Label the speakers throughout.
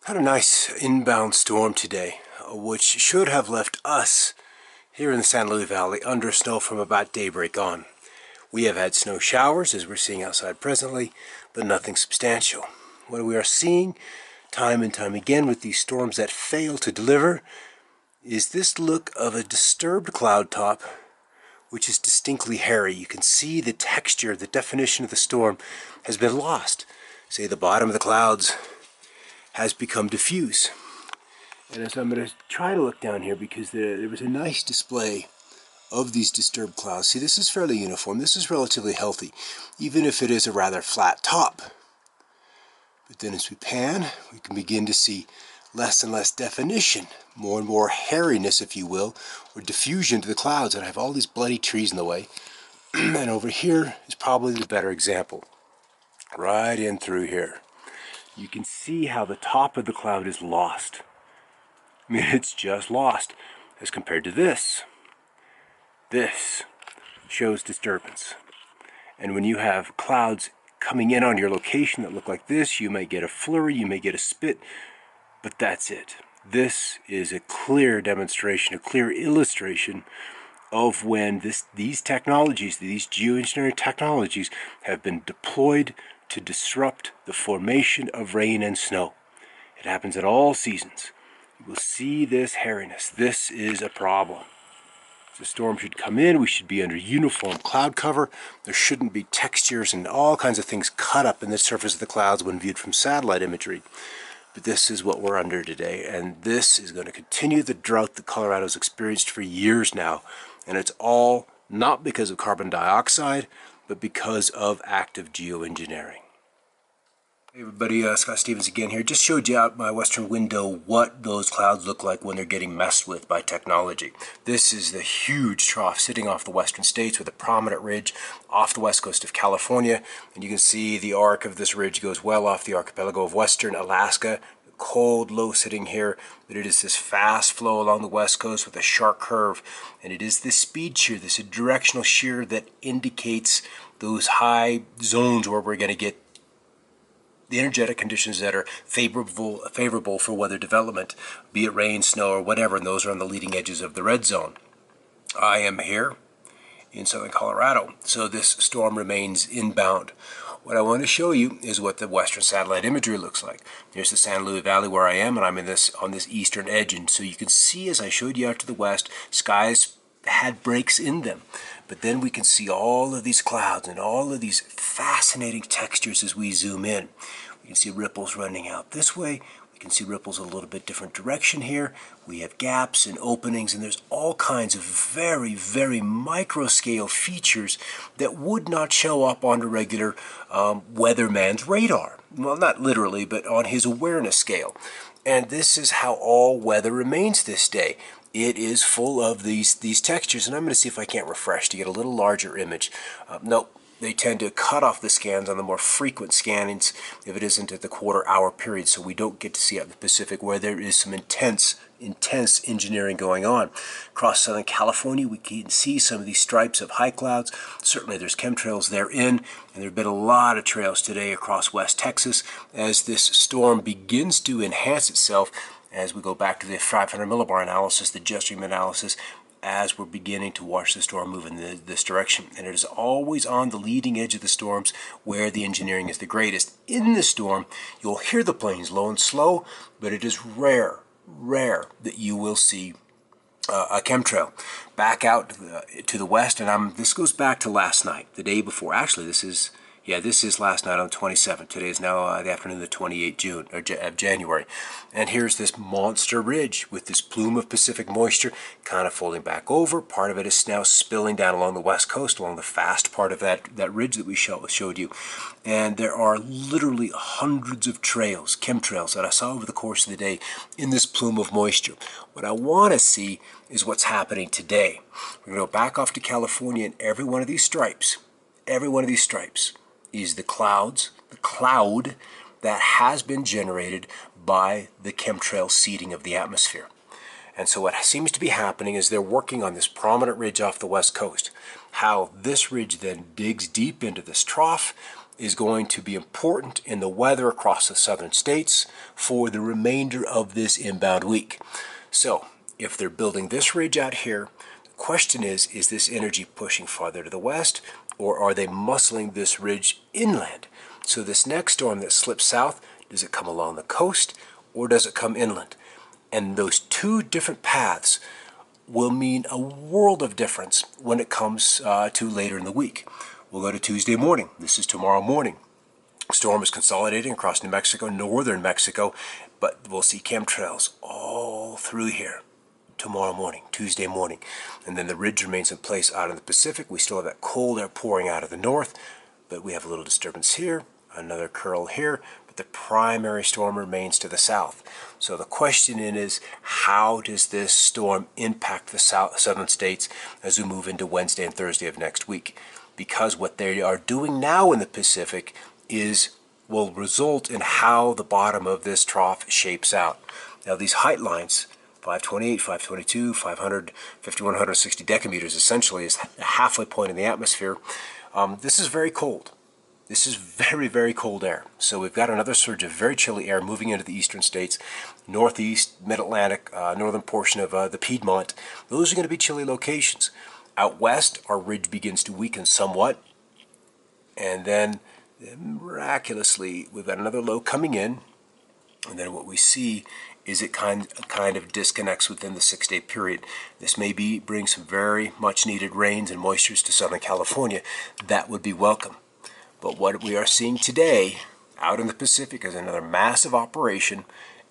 Speaker 1: Had a nice inbound storm today, which should have left us here in the San Luis Valley under snow from about daybreak on. We have had snow showers, as we're seeing outside presently, but nothing substantial. What we are seeing time and time again with these storms that fail to deliver is this look of a disturbed cloud top, which is distinctly hairy. You can see the texture, the definition of the storm has been lost. Say the bottom of the clouds has become diffuse. And as I'm going to try to look down here, because there was a nice display of these disturbed clouds. See, this is fairly uniform. This is relatively healthy, even if it is a rather flat top. But then as we pan, we can begin to see less and less definition, more and more hairiness, if you will, or diffusion to the clouds. And I have all these bloody trees in the way. And over here is probably the better example. Right in through here. You can see how the top of the cloud is lost. I mean, it's just lost as compared to this. This shows disturbance. And when you have clouds coming in on your location that look like this, you may get a flurry, you may get a spit, but that's it. This is a clear demonstration, a clear illustration of when these technologies, these geoengineering technologies, have been deployed to disrupt the formation of rain and snow. It happens at all seasons. You will see this hairiness. This is a problem. The storm should come in, we should be under uniform cloud cover. There shouldn't be textures and all kinds of things cut up in the surface of the clouds when viewed from satellite imagery. But this is what we're under today, and this is going to continue the drought that Colorado's experienced for years now. And it's all not because of carbon dioxide, but because of active geoengineering. Hey everybody, Scott Stevens again here. Just showed you out my western window what those clouds look like when they're getting messed with by technology. This is the huge trough sitting off the western states with a prominent ridge off the west coast of California. And you can see the arc of this ridge goes well off the archipelago of western Alaska. Cold low sitting here, but it is this fast flow along the west coast with a sharp curve, and it is this speed shear, this directional shear, that indicates those high zones where we're going to get the energetic conditions that are favorable for weather development, be it rain, snow, or whatever, and those are on the leading edges of the red zone. I am here in southern Colorado, so this storm remains inbound. What I want to show you is what the western satellite imagery looks like. Here's the San Luis Valley where I am, and I'm on this eastern edge. And so you can see, as I showed you out to the west, skies had breaks in them. But then we can see all of these clouds and all of these fascinating textures as we zoom in. We can see ripples running out this way. We can see ripples a little bit different direction here. We have gaps and openings, and there's all kinds of very, very micro scale features that would not show up on a regular weatherman's radar. Well, not literally, but on his awareness scale. And this is how all weather remains this day. It is full of these textures, and I'm going to see if I can't refresh to get a little larger image. Nope. They tend to cut off the scans on the more frequent scannings if it isn't at the quarter-hour period, so we don't get to see out in the Pacific where there is some intense engineering going on. Across Southern California, we can see some of these stripes of high clouds. Certainly there's chemtrails therein, and there have been a lot of trails today across West Texas as this storm begins to enhance itself. As we go back to the 500 millibar analysis, the jet stream analysis, as we're beginning to watch the storm move in this direction. And it is always on the leading edge of the storms where the engineering is the greatest. In the storm, you'll hear the planes low and slow, but it is rare that you will see a chemtrail. Back out to the west, and this goes back to last night, the day before. Actually, this is last night on the 27th. Today is now the afternoon of the 28th of January. And here's this monster ridge with this plume of Pacific moisture kind of folding back over. Part of it is now spilling down along the west coast, along the fast part of that ridge that we showed you. And there are literally hundreds of trails, chemtrails, that I saw over the course of the day in this plume of moisture. What I want to see is what's happening today. We're going to go back off to California, and every one of these stripes is the cloud that has been generated by the chemtrail seeding of the atmosphere. And so what seems to be happening is they're working on this prominent ridge off the west coast. How this ridge then digs deep into this trough is going to be important in the weather across the southern states for the remainder of this inbound week. So if they're building this ridge out here, the question is this energy pushing farther to the west, or are they muscling this ridge inland? So this next storm that slips south, does it come along the coast or does it come inland? And those two different paths will mean a world of difference when it comes to later in the week. We'll go to Tuesday morning. This is tomorrow morning. Storm is consolidating across New Mexico, northern Mexico, but we'll see chemtrails all through here tomorrow morning, Tuesday morning. And then the ridge remains in place out in the Pacific. We still have that cold air pouring out of the north, but we have a little disturbance here, another curl here, but the primary storm remains to the south. So the question is, how does this storm impact the southern states as we move into Wednesday and Thursday of next week? Because what they are doing now in the Pacific will result in how the bottom of this trough shapes out. Now these height lines, 528, 522, 500, 5160 decameters, essentially is the halfway point in the atmosphere. This is very cold. This is very, very cold air. So we've got another surge of very chilly air moving into the eastern states, northeast, mid-Atlantic, northern portion of the Piedmont. Those are going to be chilly locations. Out west, our ridge begins to weaken somewhat. And then, miraculously, we've got another low coming in. And then what we see is it kind of disconnects within the 6-day period. This may bring some very much needed rains and moistures to Southern California. That would be welcome. But what we are seeing today out in the Pacific is another massive operation,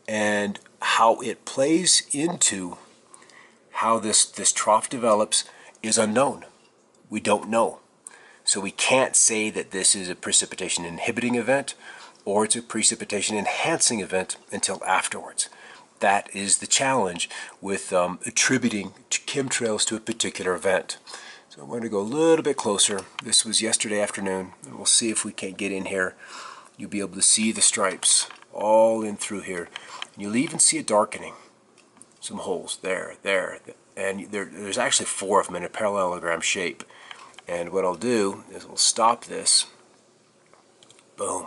Speaker 1: and how it plays into how this trough develops is unknown. We don't know. So we can't say that this is a precipitation inhibiting event or it's a precipitation enhancing event until afterwards. That is the challenge with attributing chemtrails to a particular event. So I'm going to go a little bit closer. This was yesterday afternoon, and we'll see if we can't get in here. You'll be able to see the stripes all in through here. And you'll even see a darkening. Some holes there, and there's actually 4 of them in a parallelogram shape. And what I'll do is we'll stop this. Boom.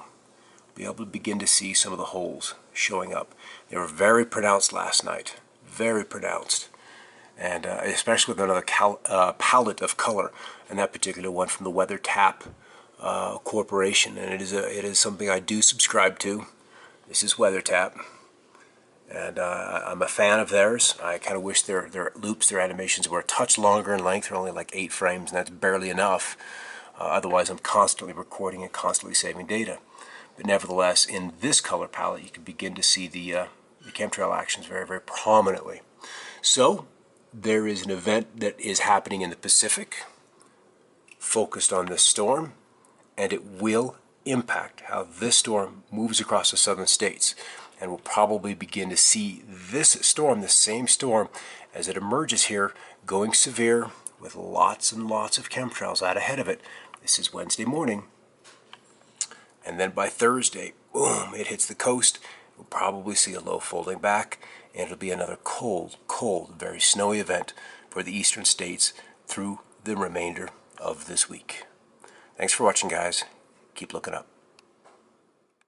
Speaker 1: Be able to begin to see some of the holes showing up. They were very pronounced last night. Very pronounced. And especially with another palette of color, and that particular one from the WeatherTap Corporation. And it is something I do subscribe to. This is WeatherTap. And I'm a fan of theirs. I kind of wish their loops, their animations were a touch longer in length. They're only like 8 frames, and that's barely enough. Otherwise, I'm constantly recording and constantly saving data. But nevertheless, in this color palette, you can begin to see the chemtrail actions very, very prominently. So there is an event that is happening in the Pacific, focused on this storm, and it will impact how this storm moves across the southern states. And we'll probably begin to see this storm, the same storm, as it emerges here, going severe with lots and lots of chemtrails out ahead of it. This is Wednesday morning. And then by Thursday, boom, it hits the coast. We'll probably see a low folding back, and it'll be another cold, very snowy event for the eastern states through the remainder of this week. Thanks for watching, guys. Keep looking up.